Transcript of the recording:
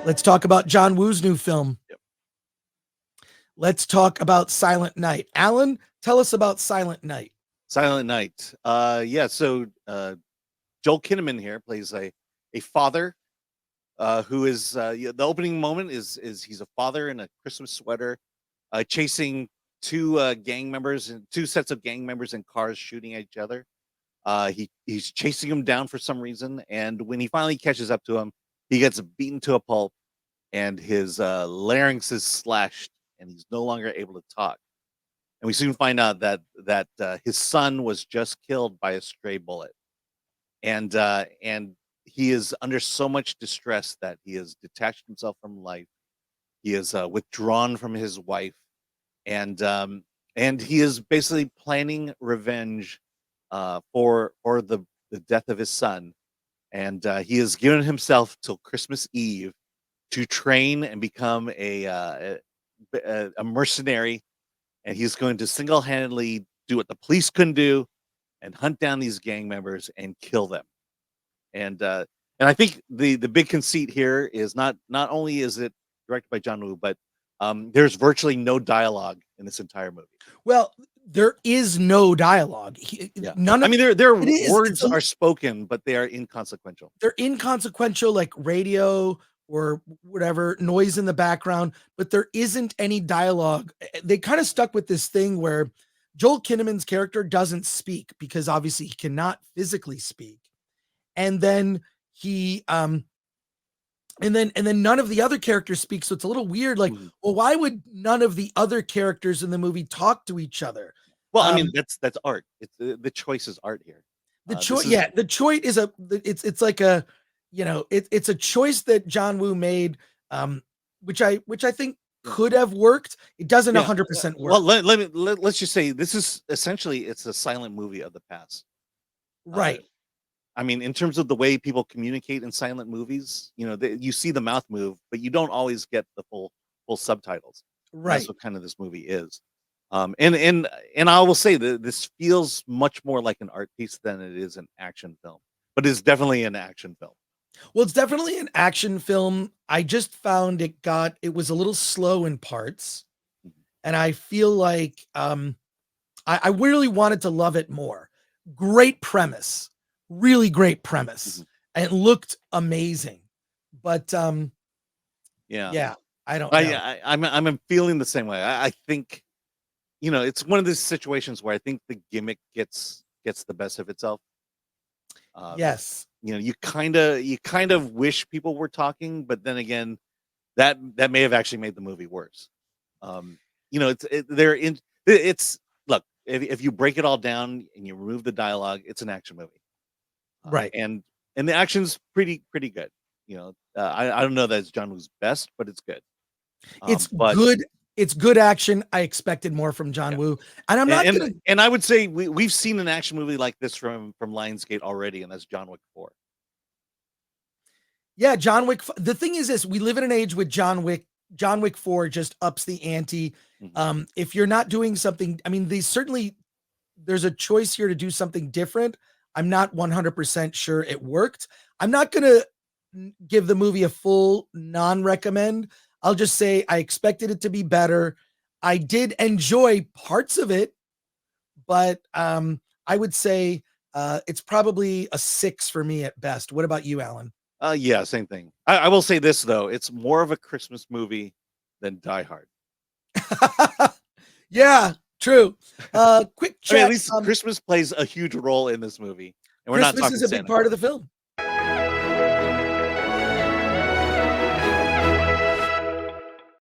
Let's talk about John Woo's new film. Yep. Let's talk about Silent Night. Alan, tell us about Silent Night. Silent Night. So Joel Kinnaman here plays a father who is the opening moment is he's a father in a Christmas sweater chasing two gang members and two sets of gang members in cars shooting at each other. He's chasing them down for some reason, and when he finally catches up to him, he gets beaten to a pulp, and his larynx is slashed, and he's no longer able to talk. And we soon find out that his son was just killed by a stray bullet, and he is under so much distress that he has detached himself from life. He is withdrawn from his wife, and he is basically planning revenge for the death of his son. And he has given himself till Christmas Eve to train and become a mercenary, and he's going to single-handedly do what the police couldn't do and hunt down these gang members and kill them. And I think the big conceit here is not only is it directed by John Woo, but there's virtually no dialogue in this entire movie. Well, there is no dialogue. None of their words are spoken, but they are inconsequential. They're inconsequential, like radio or whatever noise in the background, but there isn't any dialogue. They kind of stuck with this thing where Joel Kinnaman's character doesn't speak because obviously he cannot physically speak. And then he and then none of the other characters speak. So it's a little weird. Like, well, why would none of the other characters in the movie talk to each other? Well, that's art. It's the choice is art here. The choice, the choice is it's like a, it's a choice that John Woo made, which I think could have worked. It doesn't 100% work. Well, let's just say this is essentially it's a silent movie of the past, right? In terms of the way people communicate in silent movies, you see the mouth move, but you don't always get the full subtitles. Right. That's what kind of this movie is. And I will say that this feels much more like an art piece than it is an action film, but it's definitely an action film. Well, it's definitely an action film. I just found it was a little slow in parts, and I feel like I really wanted to love it more. Great premise, really great premise, and it looked amazing. But I don't know. I'm feeling the same way. I think it's one of those situations where I think the gimmick gets the best of itself. Yes. You kind of wish people were talking, but then again, that may have actually made the movie worse. It's look, if you break it all down and you remove the dialogue, it's an action movie, right? And the action's pretty good. I don't know that it's John Woo's best, but it's good. It's good. It's good action. I expected more from John Woo, and I'm not. And I would say we've seen an action movie like this from Lionsgate already, and that's John Wick 4. Yeah, John Wick. The thing is this: we live in an age with John Wick. John Wick 4 just ups the ante. If you're not doing something, there's a choice here to do something different. I'm not 100% sure it worked. I'm not gonna give the movie a full non-recommend. I'll just say I expected it to be better. I did enjoy parts of it, but I would say it's probably a 6 for me at best. What about you, Alan? Yeah, same thing. I will say this though: it's more of a Christmas movie than Die Hard. Yeah, true. Quick check. At least Christmas plays a huge role in this movie, and we're Christmas not talking is a big part of the film.